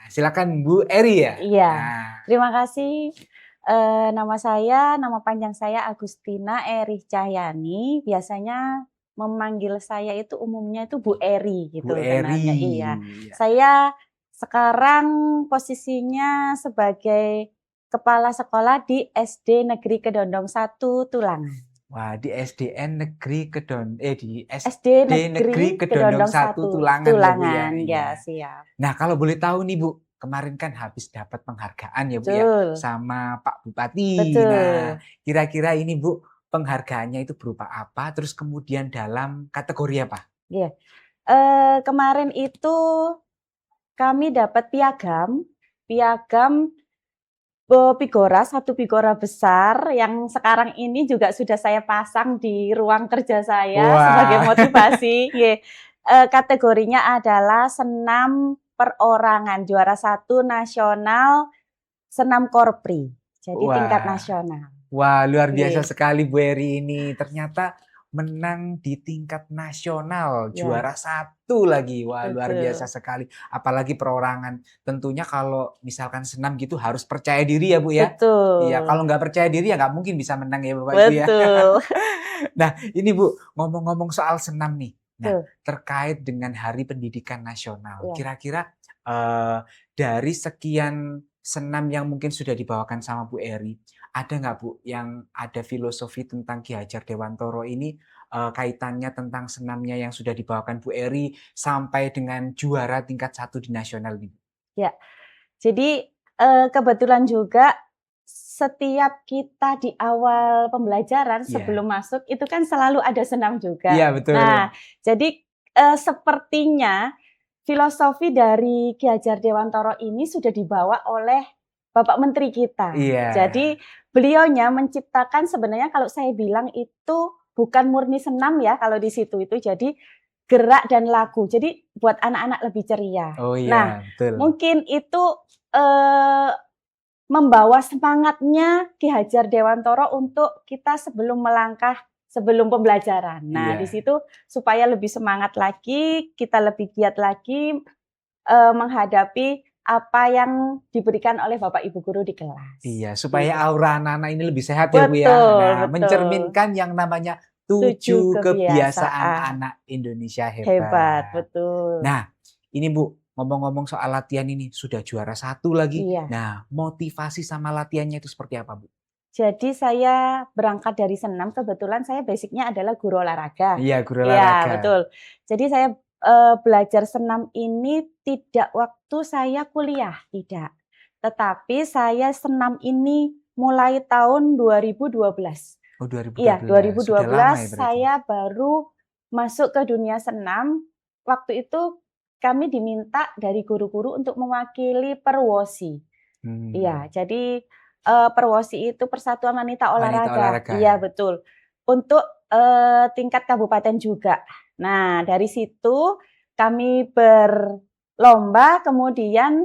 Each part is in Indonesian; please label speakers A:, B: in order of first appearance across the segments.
A: silakan Bu Eri ya.
B: Iya,
A: Nah,
B: terima kasih. Nama panjang saya Agustina Eri Cahyani. Biasanya memanggil saya itu umumnya itu Bu Eri
A: Bu
B: gitu
A: Eri.
B: kenalnya. Iya,
A: Ya.
B: saya sekarang posisinya sebagai kepala sekolah di SD Negeri Kedondong 1 Tulangan.
A: Wah, di SDN Negeri di
B: SD
A: SD Negeri
B: Negeri
A: Kedondong
B: Kedondong
A: 1
B: 1
A: Tulangan ya Bu ya.
B: Tulangan. Ya,
A: Iya.
B: siap.
A: Nah, kalau boleh tahu nih Bu, kemarin kan habis dapat penghargaan ya Bu ya
B: Betul,
A: sama Pak Bupati. Nah,
B: betul.
A: kira-kira ini Bu, penghargaannya itu berupa apa? Terus kemudian dalam kategori apa?
B: Iya. Kemarin itu kami dapat piagam Pigora, satu Pigora besar yang sekarang ini juga sudah saya pasang di ruang kerja saya sebagai
A: Wah.
B: motivasi. Kategorinya adalah senam perorangan, juara 1 nasional senam korpri, jadi tingkat
A: Wah.
B: nasional.
A: Wah, luar biasa
B: Nggih.
A: sekali Bu Eri ini. Ternyata menang di tingkat nasional,
B: Ya,
A: juara 1 lagi. Wah, luar biasa
B: betul.
A: sekali. Apalagi perorangan. Tentunya kalau misalkan senam gitu harus percaya diri ya Bu ya. Iya, kalau
B: Betul.
A: nggak percaya diri ya nggak mungkin bisa menang ya Bapak Ibu ya.
B: Betul.
A: Nah, ini Bu, ngomong-ngomong soal senam nih. Nah,
B: Betul.
A: terkait dengan Hari Pendidikan Nasional,
B: Ya.
A: kira-kira dari sekian senam yang mungkin sudah dibawakan sama Bu Eri, ada nggak Bu yang ada filosofi tentang Ki Hajar Dewantoro ini kaitannya tentang senamnya yang sudah dibawakan Bu Eri sampai dengan juara tingkat 1 di nasional nih?
B: Ya. Jadi, kebetulan juga setiap kita di awal pembelajaran
A: Iya.
B: sebelum masuk itu kan selalu ada senam juga.
A: Iya, betul.
B: Nah, jadi, sepertinya filosofi dari Ki Hajar Dewantoro ini sudah dibawa oleh Bapak Menteri kita.
A: Iya.
B: Jadi beliaunya menciptakan sebenarnya kalau saya bilang itu bukan murni senam ya kalau di situ itu jadi gerak dan lagu. Jadi buat anak-anak lebih ceria.
A: Oh
B: Nah,
A: iya, betul.
B: mungkin itu membawa semangatnya Ki Hajar Dewantoro untuk kita sebelum melangkah sebelum pembelajaran. Nah, di
A: Iya.
B: situ supaya lebih semangat lagi, kita lebih giat lagi menghadapi apa yang diberikan oleh Bapak Ibu guru di kelas.
A: Iya, supaya
B: Gitu.
A: aura anak-anak ini lebih sehat ya Bu ya.
B: Betul,
A: Nah,
B: betul.
A: mencerminkan yang namanya
B: 7
A: 7 kebiasaan
B: kebiasaan.
A: anak Indonesia
B: Hebat,
A: hebat.
B: betul.
A: Nah, ini Bu, ngomong-ngomong soal latihan ini, sudah juara 1 lagi.
B: Iya.
A: Nah, motivasi sama latihannya itu seperti apa Bu?
B: Jadi saya berangkat dari senam, kebetulan saya basic-nya adalah guru olahraga.
A: Iya, guru
B: Iya,
A: olahraga.
B: betul. Jadi saya belajar senam ini tidak waktu saya kuliah, tidak. Tetapi saya senam ini mulai tahun 2012.
A: Oh,
B: Iya,
A: 2012. Sudah lama
B: 2012
A: ya berarti?
B: saya baru masuk ke dunia senam. Waktu itu kami diminta dari guru-guru untuk mewakili Perwosi. Iya,
A: Hmm,
B: jadi, Perwosi itu Persatuan Wanita
A: wanita
B: Olahraga.
A: olahraga.
B: Iya, betul. Untuk, tingkat kabupaten juga. Nah, dari situ kami berlomba, kemudian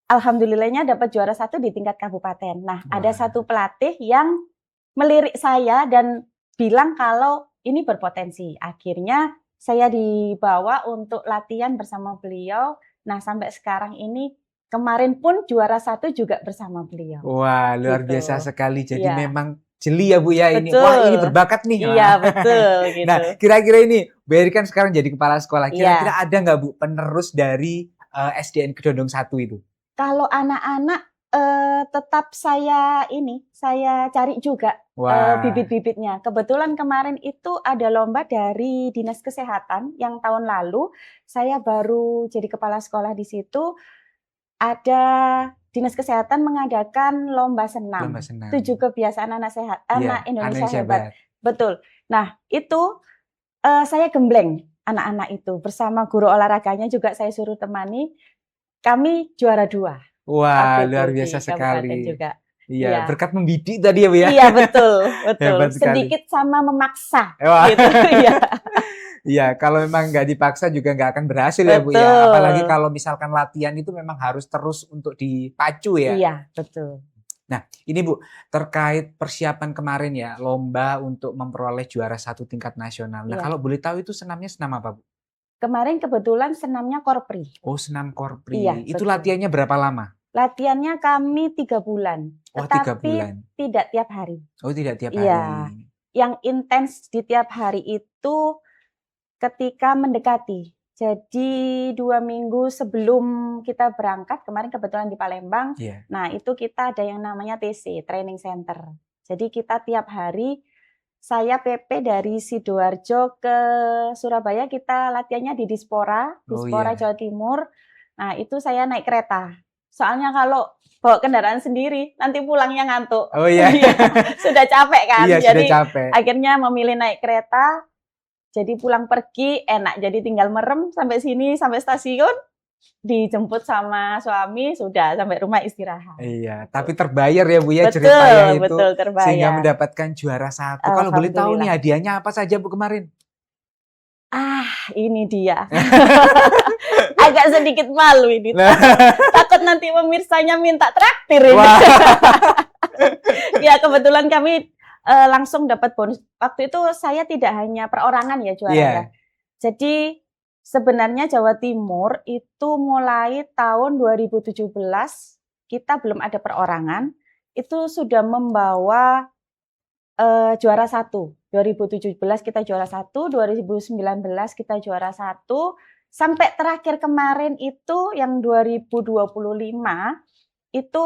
B: alhamdulillahnya dapat juara 1 di tingkat kabupaten. Nah, ada
A: Wah.
B: satu pelatih yang melirik saya dan bilang kalau ini berpotensi. Akhirnya saya dibawa untuk latihan bersama beliau. Nah, sampai sekarang ini kemarin pun juara 1 juga bersama beliau,
A: Wah, luar biasa
B: gitu.
A: sekali. Jadi
B: Iya,
A: memang jeli ya Bu ya ini. Wah, ini
B: betul.
A: berbakat nih.
B: Iya,
A: Wah.
B: betul,
A: Nah,
B: gitu.
A: kira-kira ini Bu Eri kan sekarang jadi kepala sekolah. Kira-kira
B: Iya.
A: ada nggak Bu penerus dari SDN Kedondong 1 itu?
B: Kalau anak-anak, tetap saya cari juga,
A: Wah.
B: bibit-bibitnya. Kebetulan kemarin itu ada lomba dari Dinas Kesehatan yang tahun lalu, saya baru jadi kepala sekolah di situ, ada Dinas Kesehatan mengadakan lomba
A: Lomba
B: senam,
A: senam.
B: 7 kebiasaan
A: Iya,
B: anak Indonesia
A: Indonesia
B: hebat.
A: hebat.
B: Betul. Nah, itu, saya gembleng anak-anak itu, bersama guru olahraganya juga saya suruh temani, kami juara 2
A: Wah,
B: waktu itu
A: luar
B: di
A: biasa
B: kabupaten
A: sekali.
B: juga.
A: Iya,
B: Iya.
A: berkat mendidik tadi ya Bu ya.
B: Iya, betul, betul.
A: Hebat sekali.
B: Sedikit sama memaksa,
A: Wah.
B: gitu. Iya.
A: Iya, kalau memang nggak dipaksa juga nggak akan berhasil ya Bu ya. Apalagi
B: Betul.
A: kalau misalkan latihan itu memang harus terus untuk dipacu ya.
B: Iya, betul.
A: Nah, ini Bu, terkait persiapan kemarin ya, lomba untuk memperoleh juara 1 tingkat nasional. Nah,
B: Iya.
A: kalau boleh tahu itu senamnya senam apa Bu?
B: Kemarin kebetulan senamnya Korpri.
A: Oh, senam
B: Iya,
A: Korpri. Itu
B: betul.
A: latihannya berapa lama?
B: Latihannya kami 3 bulan,
A: Oh, 3
B: tetapi
A: bulan.
B: tidak tiap hari.
A: Oh, tidak tiap
B: Iya,
A: hari.
B: yang intens di tiap hari itu ketika mendekati. Jadi 2 minggu sebelum kita berangkat, kemarin kebetulan di Palembang,
A: Iya.
B: nah itu kita ada yang namanya TC, Training Center. Jadi kita tiap hari, saya PP dari Sidoarjo ke Surabaya, kita latihannya di Dispora,
A: Oh,
B: Dispora
A: iya.
B: Jawa Timur. Nah itu saya naik kereta. Soalnya kalau bawa kendaraan sendiri, nanti pulangnya ngantuk.
A: Oh, iya.
B: Iya, sudah capek kan.
A: Iya, sudah
B: Jadi
A: capek.
B: akhirnya memilih naik kereta. Jadi pulang pergi enak, jadi tinggal merem sampai sini, sampai stasiun, dijemput sama suami, sudah sampai rumah istirahat.
A: Iya, tapi terbayar ya Bu ya
B: Betul,
A: jerih payah itu
B: betul
A: sehingga
B: terbayar.
A: mendapatkan juara 1. Kalau boleh tahu nih
B: Alhamdulillah.
A: hadiahnya apa saja Bu kemarin?
B: Ah, ini dia. Agak sedikit malu ini.
A: Nah.
B: Takut nanti pemirsanya minta traktir ini.
A: Wah.
B: Ya kebetulan kami langsung dapat bonus. Waktu itu saya tidak hanya perorangan ya juaranya.
A: Iya.
B: Jadi sebenarnya Jawa Timur itu mulai tahun 2017 kita belum ada perorangan, itu sudah membawa juara 1. 2017 kita juara 1, 2019 kita juara 1, sampai terakhir kemarin itu yang 2025 itu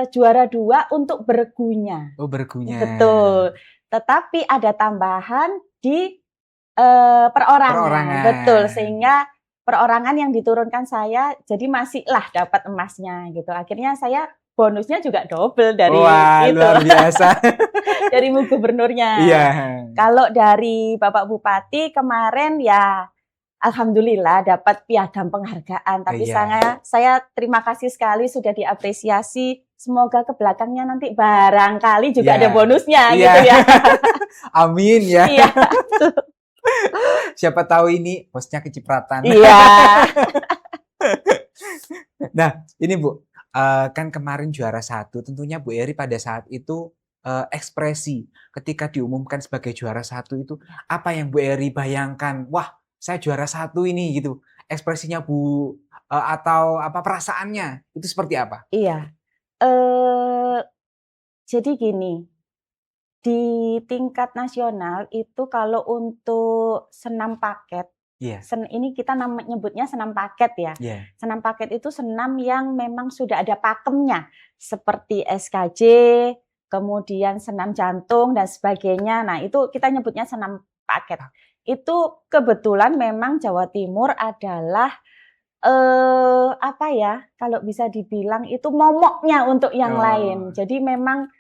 B: juara 2 untuk bergunya.
A: Oh, bergunya.
B: Betul. Tetapi ada tambahan di perorangan. Betul, sehingga perorangan yang diturunkan saya jadi masih lah dapat emasnya gitu. Akhirnya saya bonusnya juga double dari
A: Wah,
B: itu.
A: luar biasa.
B: Dari Bu Gubernurnya.
A: Iya.
B: Kalau dari Bapak Bupati kemarin ya alhamdulillah dapat piagam penghargaan. Tapi
A: Iya.
B: saya terima kasih sekali sudah diapresiasi. Semoga ke belakangnya nanti barangkali juga ada bonusnya
A: Iya.
B: gitu ya.
A: Amin ya.
B: Iya.
A: Siapa tahu ini hostnya kecipratan.
B: Iya.
A: Nah, ini Bu, kan kemarin juara 1, tentunya Bu Eri pada saat itu ekspresi ketika diumumkan sebagai juara 1 itu apa yang Bu Eri bayangkan? Wah, saya juara 1 ini gitu. Ekspresinya Bu atau apa perasaannya itu seperti apa?
B: Iya. Jadi gini, di tingkat nasional itu kalau untuk senam paket,
A: Iya.
B: ini kita nyebutnya senam paket ya.
A: Iya.
B: Senam paket itu senam yang memang sudah ada pakemnya, seperti SKJ, kemudian senam jantung dan sebagainya. Nah itu kita nyebutnya senam paket. Itu kebetulan memang Jawa Timur adalah apa ya, kalau bisa dibilang itu momoknya untuk yang lain. Jadi memang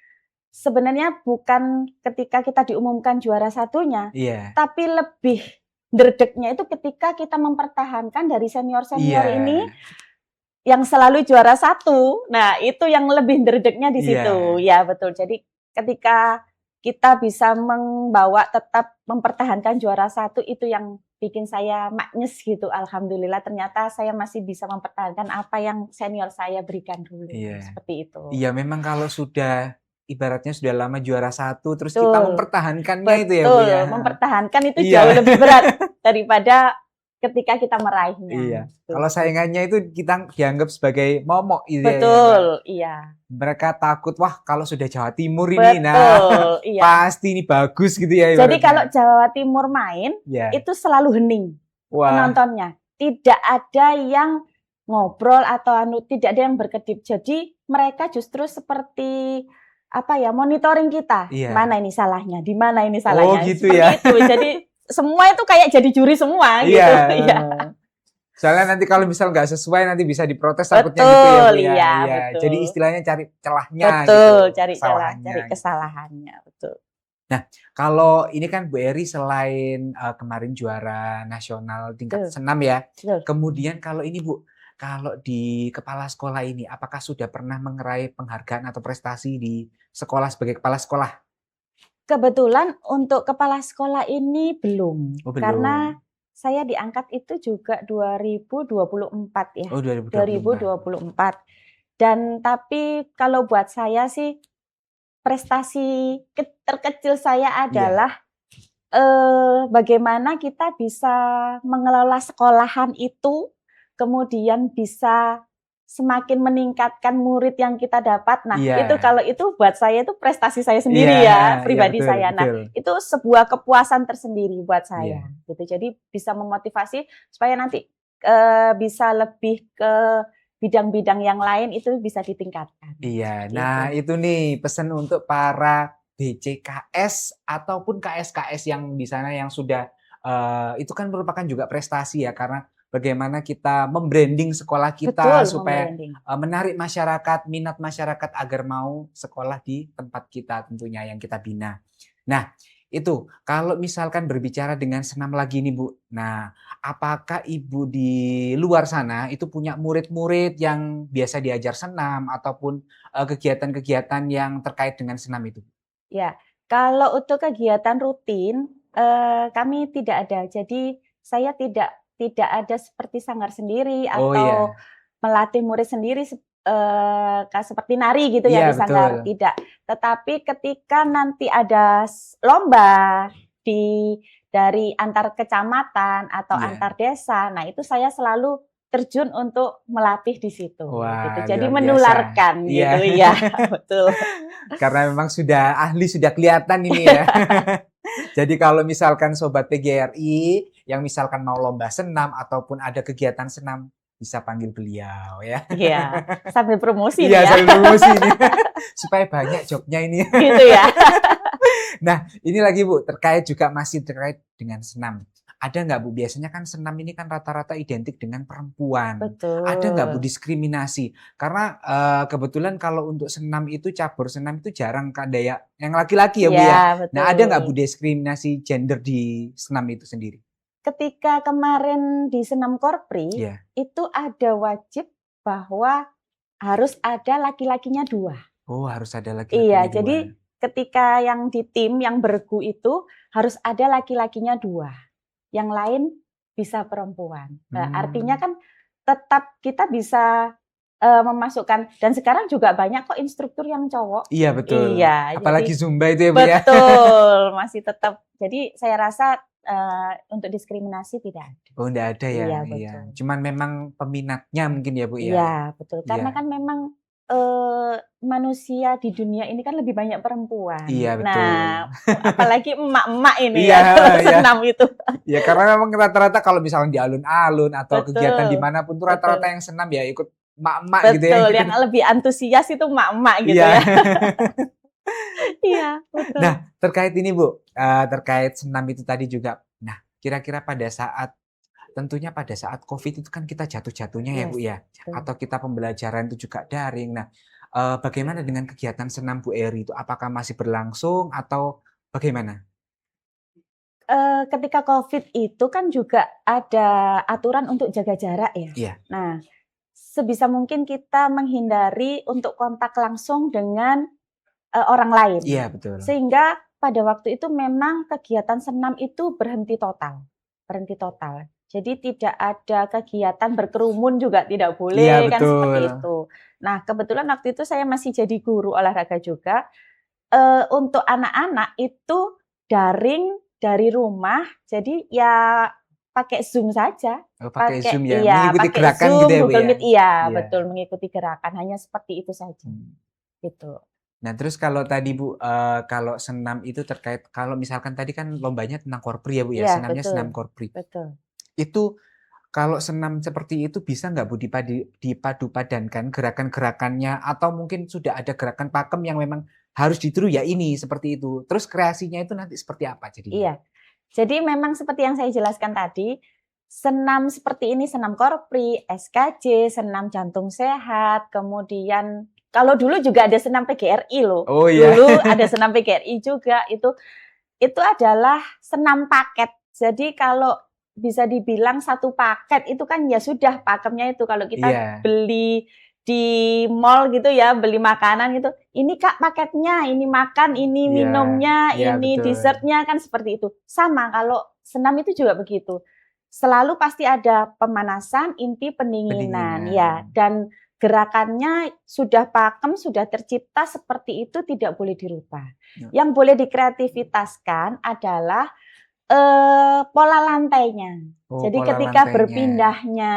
B: sebenarnya bukan ketika kita diumumkan juara 1-nya, tapi lebih dredegnya itu ketika kita mempertahankan dari senior-senior ini yang selalu juara 1. Nah, itu yang lebih dredegnya di situ. Ya, betul. Jadi ketika kita bisa membawa tetap mempertahankan juara 1 itu yang bikin saya maknyes gitu. Alhamdulillah ternyata saya masih bisa mempertahankan apa yang senior saya berikan dulu. Seperti itu.
A: Iya, memang kalau sudah ibaratnya sudah lama juara 1 terus kita mempertahankannya itu ya Bu ya.
B: Mempertahankan itu jauh lebih berat daripada ketika kita meraihnya.
A: Iya. Kalau saingannya itu kita dianggap sebagai momok gitu ya.
B: Betul, iya.
A: Mereka takut wah kalau sudah Jawa Timur ini nah pasti ini bagus gitu ya.
B: Jadi kalau Jawa Timur main itu selalu hening penontonnya. Tidak ada yang ngobrol atau tidak ada yang berkedip. Jadi mereka justru seperti apa ya, monitoring kita. Mana ini salahnya, di mana ini salahnya.
A: Oh gitu
B: seperti
A: ya.
B: Itu. Jadi semua itu kayak jadi juri semua gitu. Iya.
A: Soalnya nanti kalau misal nggak sesuai nanti bisa diprotes takutnya gitu ya Bu ya.
B: Iya, betul.
A: Jadi istilahnya cari celahnya
B: betul,
A: gitu.
B: Cari celah, cari kesalahannya, betul.
A: Nah, kalau ini kan Bu Eri selain kemarin juara nasional tingkat senam ya. Kemudian kalau ini Bu, kalau di kepala sekolah ini apakah sudah pernah meraih penghargaan atau prestasi di sekolah sebagai kepala sekolah?
B: Kebetulan untuk kepala sekolah ini belum.
A: Oh, belum.
B: Karena saya diangkat itu juga 2024 ya.
A: Oh, 2024.
B: Dan tapi kalau buat saya sih prestasi terkecil saya adalah bagaimana kita bisa mengelola sekolahan itu, kemudian bisa semakin meningkatkan murid yang kita dapat. Nah, itu
A: Iya.
B: kalau itu buat saya itu prestasi saya
A: Iya,
B: sendiri ya,
A: iya
B: pribadi
A: betul
B: saya. Nah,
A: betul.
B: itu sebuah kepuasan tersendiri buat saya,
A: Iya.
B: gitu. Jadi bisa memotivasi supaya nanti, bisa lebih ke bidang-bidang yang lain itu bisa ditingkatkan,
A: Iya.
B: seperti itu.
A: Nah, itu nih pesan untuk para BCKS ataupun KS-KS yang di sana yang sudah, itu kan merupakan juga prestasi ya, karena bagaimana kita mem-branding sekolah kita
B: Betul,
A: supaya,
B: membranding.
A: menarik masyarakat, minat masyarakat agar mau sekolah di tempat kita tentunya yang kita bina. Nah, itu kalau misalkan berbicara dengan senam lagi nih, Bu. Nah, apakah Ibu di luar sana itu punya murid-murid yang biasa diajar senam ataupun, kegiatan-kegiatan yang terkait dengan senam itu?
B: Ya, kalau untuk kegiatan rutin, kami tidak ada. Jadi saya tidak ada seperti sanggar sendiri
A: Oh
B: atau
A: iya.
B: melatih murid sendiri seperti nari gitu ya
A: Iya
B: di
A: betul.
B: sanggar, tidak. Tetapi ketika nanti ada lomba dari antar kecamatan atau
A: Iya.
B: antar desa, nah itu saya selalu terjun untuk melatih di situ, gitu.
A: Wah,
B: Jadi
A: luar biasa.
B: menularkan
A: Iya.
B: gitu, iya, betul.
A: Karena memang sudah ahli, sudah kelihatan ini ya. Jadi kalau misalkan sobat PGRI yang misalkan mau lomba senam ataupun ada kegiatan senam, bisa panggil beliau ya.
B: Iya, sambil promosi
A: Iya,
B: nih ya,
A: sambil promosi ini. Supaya banyak jobnya ini.
B: gitu ya.
A: Nah, ini lagi Bu, masih terkait dengan senam. Ada nggak Bu, biasanya kan senam ini kan rata-rata identik dengan perempuan. Ada nggak Bu
B: Betul.
A: diskriminasi? Karena, kebetulan kalau untuk senam itu, cabur senam itu jarang ada yang laki-laki ya Bu
B: Iya,
A: ya. Nah, ada nggak Bu
B: betul.
A: diskriminasi gender di senam itu sendiri?
B: Ketika kemarin di Senam Korpri,
A: Iya.
B: itu ada wajib bahwa harus ada laki-lakinya 2.
A: Oh, harus ada laki-lakinya
B: Iya,
A: 2.
B: jadi ketika yang di tim yang bergu itu harus ada laki-lakinya 2, yang lain bisa perempuan. Nah, artinya
A: Mmm.
B: kan tetap kita bisa, memasukkan dan sekarang juga banyak kok instruktur yang cowok.
A: Iya betul.
B: Iya,
A: Apalagi
B: jadi
A: Zumba itu ya Bu ya.
B: betul, masih tetap. Jadi saya rasa, untuk diskriminasi tidak ada.
A: Oh, nggak ada ya?
B: Iya,
A: Iya.
B: betul.
A: Cuman memang peminatnya mungkin ya Bu ya?
B: Iya, betul. Karena
A: Iya.
B: kan memang, manusia di dunia ini kan lebih banyak perempuan.
A: Iya betul.
B: Nah, apalagi emak-emak ini
A: Iya,
B: ya kalau
A: iya.
B: senam itu.
A: Ya karena memang rata-rata kalau misalnya di alun-alun atau kegiatan di
B: Betul,
A: mana pun tuh rata-rata
B: betul.
A: yang senam ya ikut emak-emak gitu ya,
B: Betul,
A: ikut
B: yang lebih antusias itu emak-emak gitu
A: iya.
B: ya. Iya, betul.
A: Nah, terkait ini Bu, terkait senam itu tadi juga. Nah, kira-kira pada saat tentunya pada saat Covid itu kan kita jatuh-jatuhnya ya Bu
B: Yes,
A: ya,
B: betul.
A: atau kita pembelajaran itu juga daring. Nah, bagaimana dengan kegiatan senam Bu Eri itu? Apakah masih berlangsung atau bagaimana?
B: Ketika Covid itu kan juga ada aturan untuk jaga jarak ya.
A: Iya.
B: Nah, sebisa mungkin kita menghindari untuk kontak langsung dengan, orang lain.
A: Iya betul.
B: Sehingga pada waktu itu memang kegiatan senam itu berhenti total, berhenti total. Jadi tidak ada kegiatan berkerumun juga tidak
A: Iya
B: boleh, kan
A: betul.
B: seperti itu. Nah, kebetulan waktu itu saya masih jadi guru olahraga juga, untuk anak-anak itu daring dari rumah, jadi ya pakai Zoom saja,
A: Oh pakai Zoom ya, mengikuti
B: pakai
A: gerakan gitu
B: Zoom,
A: ya Bu
B: Google
A: ya?
B: Meet, iya
A: Iya.
B: betul, mengikuti gerakan, hanya seperti itu saja,
A: Mmm.
B: gitu.
A: Nah terus kalau tadi Bu, kalau senam itu terkait kalau misalkan tadi kan lombanya tentang Korpri ya Bu ya,
B: Iya,
A: senamnya
B: betul,
A: senam Korpri.
B: betul.
A: Itu kalau senam seperti itu bisa nggak Bu dipadu-padankan gerakan-gerakannya atau mungkin sudah ada gerakan pakem yang memang harus ditiru ya ini, seperti itu. Terus kreasinya itu nanti seperti apa jadinya?
B: Iya. Jadi memang seperti yang saya jelaskan tadi, senam seperti ini, senam Korpri, SKJ, senam jantung sehat, kemudian kalau dulu juga ada senam PGRI loh.
A: Oh iya.
B: Dulu ada senam PGRI juga, itu adalah senam paket. Jadi kalau bisa dibilang satu paket itu kan ya sudah pakemnya itu. Kalau kita
A: Iya.
B: beli di mall gitu ya, beli makanan gitu, ini Kak paketnya, ini makan, ini
A: Iya.
B: minumnya,
A: Iya
B: ini
A: betul.
B: dessertnya, kan seperti itu. Sama kalau senam itu juga begitu. Selalu pasti ada pemanasan, inti, pendinginan, ya.
A: Pendinginan.
B: Dan gerakannya sudah pakem, sudah tercipta seperti itu, tidak boleh dirubah.
A: Ya.
B: Yang boleh dikreativitaskan adalah Pola lantainya.
A: Oh,
B: Jadi
A: pola
B: ketika
A: lantainya.
B: berpindahnya,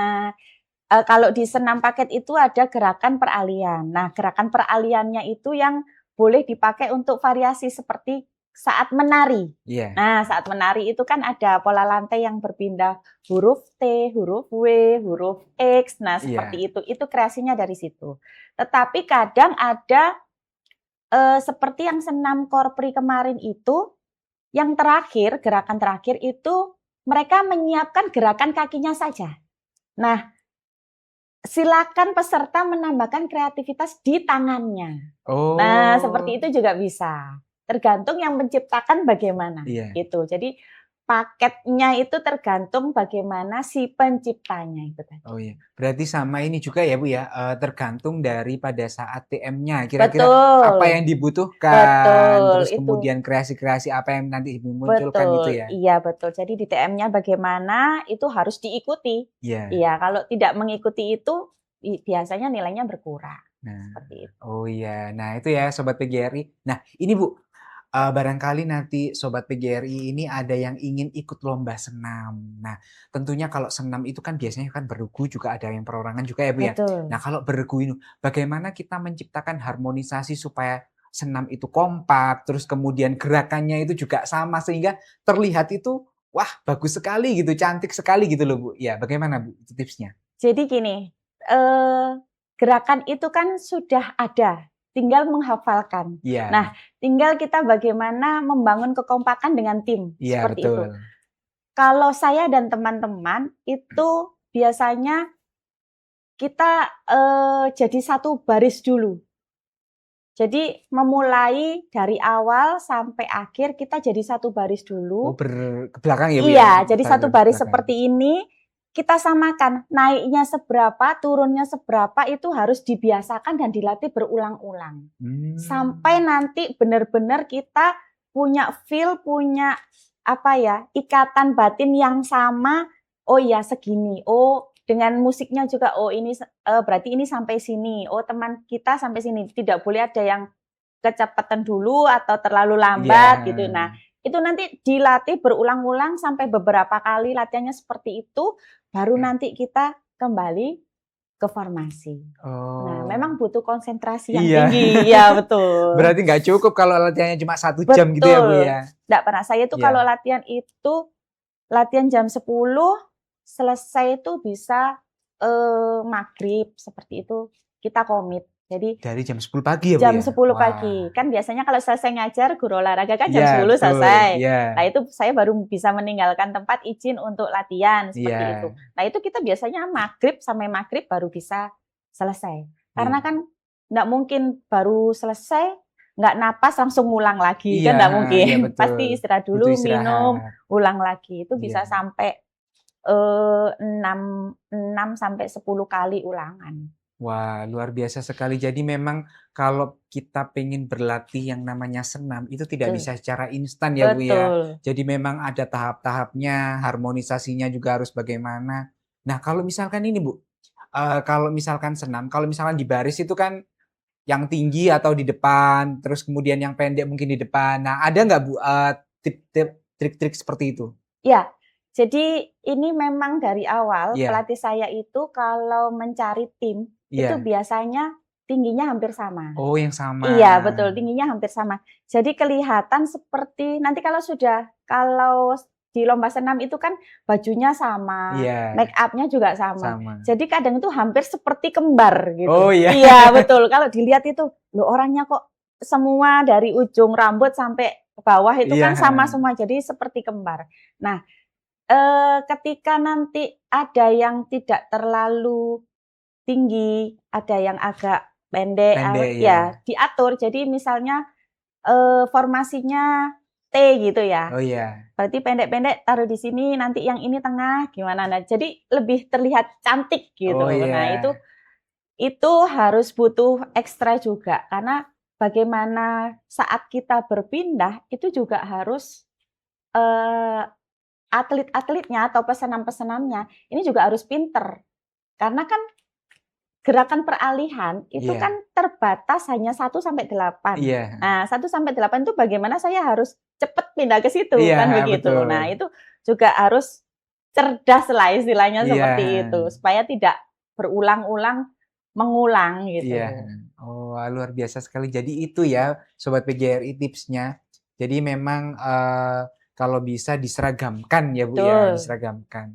B: kalau di senam paket itu ada gerakan peralihan. Nah, gerakan peralihannya itu yang boleh dipakai untuk variasi seperti saat menari.
A: Iya,
B: Nah, saat menari itu kan ada pola lantai yang berpindah huruf T, huruf W, huruf X. Nah,
A: iya.
B: seperti itu. Itu kreasinya dari situ. Tetapi kadang ada seperti yang senam korpri kemarin itu, yang terakhir, gerakan terakhir itu mereka menyiapkan gerakan kakinya saja. Nah, silakan peserta menambahkan kreativitas di tangannya. Nah, seperti
A: Oh,
B: itu juga bisa. Tergantung yang menciptakan bagaimana,
A: iya.
B: gitu. Jadi paketnya itu tergantung bagaimana si penciptanya itu tadi.
A: Oh iya, berarti sama ini juga ya Bu ya, tergantung dari pada saat TM-nya, kira-kira apa yang
B: Betul,
A: dibutuhkan,
B: betul,
A: terus
B: itu.
A: kemudian kreasi-kreasi apa yang nanti dimunculkan gitu
B: Betul,
A: ya?
B: iya betul. Jadi di TM-nya bagaimana, itu harus diikuti.
A: Iya.
B: Iya, kalau tidak mengikuti itu, biasanya nilainya berkurang,
A: Nah,
B: seperti itu.
A: oh iya. Nah itu ya Sobat PGRI. Nah ini Bu, barangkali nanti Sobat PGRI ini ada yang ingin ikut lomba senam. Nah, tentunya kalau senam itu kan biasanya kan beregu juga ada yang perorangan juga ya Bu ya. Nah
B: Betul.
A: kalau beregu ini, bagaimana kita menciptakan harmonisasi supaya senam itu kompak, terus kemudian gerakannya itu juga sama sehingga terlihat itu, wah bagus sekali gitu, cantik sekali gitu loh Bu. Ya bagaimana Bu itu tipsnya?
B: Jadi gini, eee, gerakan itu kan sudah ada, tinggal menghafalkan.
A: Iya,
B: Nah, tinggal kita bagaimana membangun kekompakan dengan tim,
A: iya
B: seperti
A: betul.
B: itu. Kalau saya dan teman-teman itu biasanya kita, jadi satu baris dulu. Jadi memulai dari awal sampai akhir kita jadi satu baris
A: Oh
B: dulu.
A: ke belakang ya Bu ya?
B: Iya, jadi
A: Tarik
B: satu
A: ke
B: baris
A: belakang.
B: seperti ini, kita samakan, naiknya seberapa, turunnya seberapa, itu harus dibiasakan dan dilatih berulang-ulang. Sampai
A: Mmm.
B: nanti benar-benar kita punya feel, punya apa ya, ikatan batin yang sama, oh ya segini, oh dengan musiknya juga, oh ini berarti ini sampai sini, oh teman kita sampai sini, tidak boleh ada yang kecepatan dulu atau terlalu
A: Iya,
B: lambat gitu. Nah, itu nanti dilatih berulang-ulang sampai beberapa kali latihannya seperti itu, baru nanti kita kembali ke formasi. Nah, memang
A: oh,
B: butuh konsentrasi yang
A: iya.
B: tinggi. Iya, betul.
A: Berarti nggak cukup kalau latihannya cuma 1 jam gitu ya, Bu,
B: Betul.
A: ya?
B: Nggak pernah. Saya itu kalau
A: Iya,
B: latihan itu, latihan jam 10, selesai itu bisa, maghrib, seperti itu. Kita komit. Jadi
A: dari jam 10 pagi ya, Bu,
B: jam
A: ya?
B: 10 pagi.
A: Wah,
B: Kan biasanya kalau selesai ngajar, guru olahraga kan jam
A: iya
B: 10
A: betul,
B: selesai.
A: iya,
B: Nah, itu saya baru bisa meninggalkan tempat, izin untuk latihan, seperti itu.
A: iya,
B: Nah, itu kita biasanya maghrib sampai maghrib baru bisa selesai. Karena
A: iya.
B: kan nggak mungkin baru selesai, nggak napas langsung ngulang lagi,
A: Iya,
B: kan nggak
A: heeh, iya
B: mungkin.
A: betul,
B: Pasti istirahat
A: butuh
B: dulu, minum,
A: istirahat,
B: ulang lagi. Itu bisa
A: iya.
B: sampai 6 sampai 10 kali ulangan.
A: Wah, luar biasa sekali. Jadi memang kalau kita pengen berlatih yang namanya senam, itu tidak
B: Betul.
A: bisa secara instan ya, Bu, ya.
B: Betul.
A: Jadi memang ada tahap-tahapnya, harmonisasinya juga harus bagaimana. Nah, kalau misalkan ini, Bu, kalau misalkan senam, kalau misalkan di baris itu kan yang tinggi atau di depan, terus kemudian yang pendek mungkin di depan. Nah, ada nggak, Bu, tip-tip, trik-trik seperti itu?
B: Ya, jadi ini memang dari awal
A: Iya,
B: pelatih saya itu kalau mencari tim, itu
A: iya.
B: biasanya tingginya hampir sama.
A: Oh, yang sama.
B: Iya, betul, tingginya hampir sama. Jadi kelihatan seperti nanti kalau di lomba senam itu kan bajunya sama,
A: Iya,
B: make up-nya juga sama.
A: sama.
B: Jadi kadang itu hampir seperti kembar
A: Oh,
B: gitu.
A: iya.
B: Iya, betul. Kalau dilihat itu, loh orangnya kok semua dari ujung rambut sampai ke bawah itu
A: Iya,
B: kan sama
A: heeh.
B: semua, jadi seperti kembar. Nah, ketika nanti ada yang tidak terlalu tinggi, ada yang agak pendek,
A: Pendek, ya.
B: ya diatur. Jadi misalnya, formasinya T gitu ya,
A: Oh, iya.
B: berarti pendek-pendek taruh di sini, nanti yang ini tengah, gimana. Nah, jadi lebih terlihat cantik
A: Oh,
B: gitu. Nah, itu
A: iya.
B: itu harus butuh ekstra juga, karena bagaimana saat kita berpindah, itu juga harus, eee, atlet-atletnya atau pesenam-pesenamnya, ini juga harus pinter. Karena kan gerakan peralihan itu
A: Iya.
B: kan terbatas hanya 1 sampai 8.
A: Iya, heeh.
B: Nah, 1 sampai 8 itu bagaimana saya harus cepet pindah ke situ,
A: Iya,
B: kan begitu.
A: betul.
B: Nah, itu juga harus cerdas lah istilahnya
A: Iya,
B: seperti itu, supaya tidak berulang-ulang mengulang
A: iya.
B: gitu.
A: Oh, wah, luar biasa sekali. Jadi itu ya, Sobat PGRI tipsnya. Jadi memang, kalau bisa diseragamkan ya, Bu, ya,
B: Betul.
A: diseragamkan.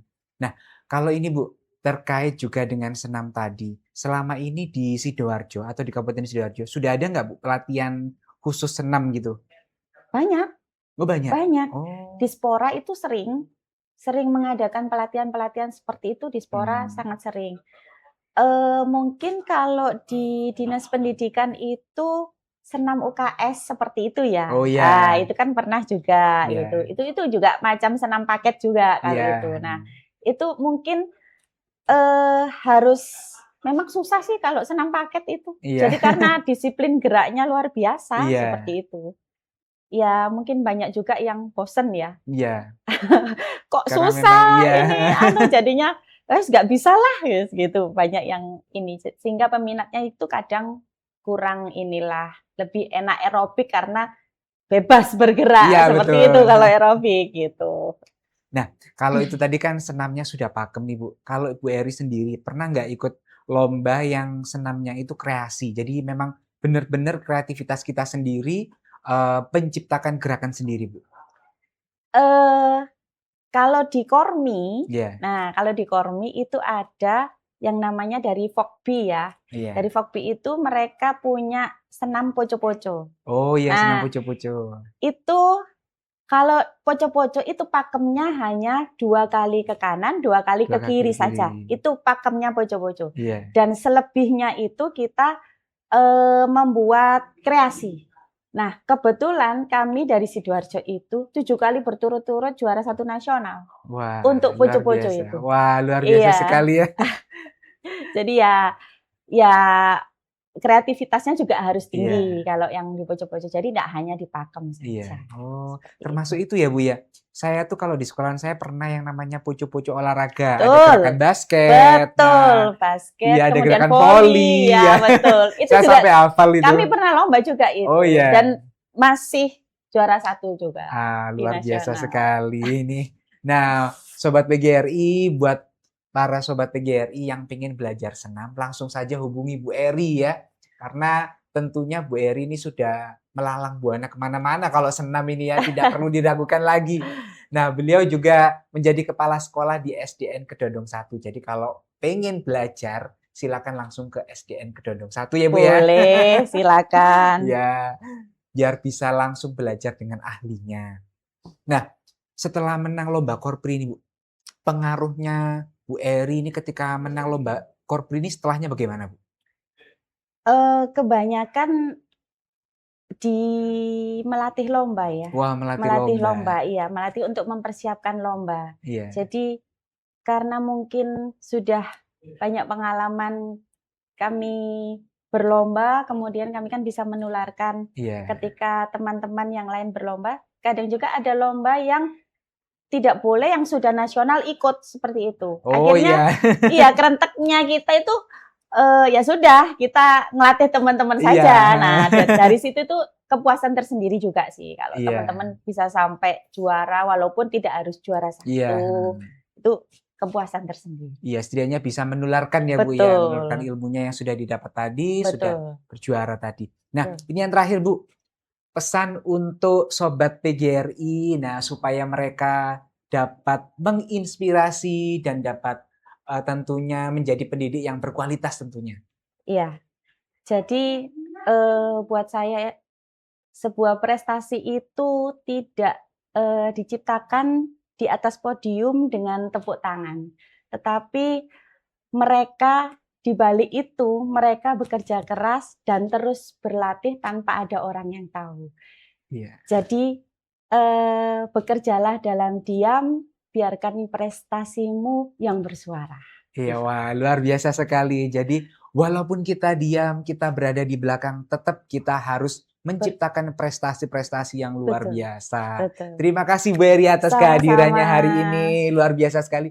A: Nah, kalau ini, Bu, terkait juga dengan senam tadi, selama ini di Sidoarjo atau di Kabupaten Sidoarjo, sudah ada nggak, Bu, pelatihan khusus senam gitu?
B: Banyak
A: Oh, banyak?
B: banyak.
A: Oh,
B: Dispora itu sering mengadakan pelatihan-pelatihan seperti itu, Dispora
A: mmm.
B: sangat sering. Mungkin kalau di Dinas Pendidikan itu senam UKS seperti itu ya.
A: Oh,
B: Ah,
A: iya.
B: itu kan pernah juga gitu.
A: Iya,
B: Itu juga macam senam paket juga kalau itu.
A: iya,
B: Nah, itu mungkin, harus memang susah sih kalau senam paket itu.
A: iya,
B: Jadi karena disiplin geraknya luar biasa,
A: iya,
B: seperti itu. Ya mungkin banyak juga yang bosen ya,
A: iya,
B: "Kok
A: karena memang
B: susah
A: iya.
B: ini anu jadinya, nggak bisalah," gitu. Banyak yang ini, sehingga peminatnya itu kadang kurang inilah, lebih enak aerobik karena bebas
A: Iya,
B: bergerak, seperti
A: betul.
B: itu kalau aerobik gitu.
A: Nah, kalau itu tadi kan senamnya sudah pakem nih, Bu. Kalau Bu Eri sendiri pernah nggak ikut lomba yang senamnya itu kreasi? Jadi memang benar-benar kreativitas kita sendiri, penciptakan gerakan sendiri, Bu?
B: Eee, Kalau di Kormi,
A: Iya,
B: kalau di Kormi itu ada yang namanya dari Fogbi ya. Dari
A: iya.
B: Fogbi itu mereka punya senam poco-poco.
A: Oh, iya, senam
B: Nah,
A: pucu-pucu.
B: itu kalau poco-poco itu pakemnya hanya 2 kali ke kanan, 2 kali
A: 2
B: ke
A: kaki
B: kiri
A: ke kiri.
B: saja. Itu pakemnya poco-poco.
A: Iya.
B: Dan selebihnya itu kita, membuat kreasi. Nah, kebetulan kami dari Sidoarjo itu 7 kali berturut-turut juara 1 nasional
A: Wah,
B: untuk
A: luar
B: poco-poco
A: biasa.
B: itu.
A: Wah, luar biasa
B: Iya,
A: sekali ya.
B: jadi ya kreativitasnya juga harus
A: Iya.
B: tinggi kalau yang di poco-poco. Jadi tidak hanya di pakem saja,
A: Iya. Oh,
B: seperti itu.
A: termasuk itu ya, Bu, ya? Saya tuh kalau di sekolahan saya pernah yang namanya pucuk-pucuk olahraga, ada
B: Betul,
A: gerakan basket,
B: betul,
A: nah
B: basket,
A: iya ada
B: kemudian
A: gerakan
B: voli,
A: voli, ya.
B: ya betul. Itu
A: Saya
B: juga
A: sampai hafal itu.
B: kami pernah lomba juga
A: Oh,
B: itu
A: iya.
B: dan masih juara 1 juga
A: Ah,
B: di
A: luar biasa
B: nasional.
A: sekali ini. Nah, Sobat PGRI, buat para Sobat PGRI yang pengen belajar senam, langsung saja hubungi Bu Eri ya. Karena tentunya Bu Eri ini sudah melalang buana kemana-mana kalau senam ini ya, tidak perlu diragukan lagi. Nah, beliau juga menjadi kepala sekolah di SDN Kedondong 1. Jadi kalau pengen belajar, silakan langsung ke SDN Kedondong 1 ya Bu ya.
B: Boleh, silakan.
A: Ya, biar bisa langsung belajar dengan ahlinya. Nah, setelah menang lomba Korpri ini, Bu, pengaruhnya Bu Eri ini ketika menang lomba Korpri ini setelahnya bagaimana, Bu?
B: Kebanyakan di melatih lomba ya,
A: Wah, melatih
B: melatih
A: lomba.
B: lomba, iya, melatih untuk mempersiapkan lomba.
A: Iya,
B: Jadi karena mungkin sudah banyak pengalaman kami berlomba, kemudian kami kan bisa menularkan
A: iya.
B: ketika teman-teman yang lain berlomba. Kadang juga ada lomba yang tidak boleh yang sudah nasional ikut, seperti itu.
A: Oh,
B: Akhirnya
A: iya.
B: iya, kerenteknya kita itu, ya sudah kita ngelatih teman-teman
A: Iya.
B: saja. Nah, dari situ tuh kepuasan tersendiri juga sih kalau
A: Iya,
B: teman-teman bisa sampai juara walaupun tidak harus juara
A: iya,
B: 1, itu kepuasan tersendiri.
A: iya, setidaknya bisa menularkan ya, Bu, ya, menularkan
B: Betul,
A: ilmunya yang sudah didapat tadi, sudah
B: betul,
A: berjuara tadi. Nah,
B: betul.
A: ini yang terakhir, Bu, pesan untuk sobat PGRI, nah supaya mereka dapat menginspirasi dan dapat, tentunya menjadi pendidik yang berkualitas tentunya.
B: Iya, jadi, buat saya sebuah prestasi itu tidak, diciptakan di atas podium dengan tepuk tangan, tetapi mereka di balik itu, mereka bekerja keras dan terus berlatih tanpa ada orang yang tahu.
A: Iya.
B: Jadi, bekerjalah dalam diam, biarkan prestasimu yang bersuara.
A: Iya,
B: Gitu.
A: wah luar biasa sekali. Jadi walaupun kita diam, kita berada di belakang, tetap kita harus
B: Bet
A: menciptakan prestasi-prestasi yang luar
B: betul,
A: biasa.
B: betul.
A: Terima kasih Bu Eri atas
B: Sama-sama.
A: kehadirannya hari ini, luar biasa sekali.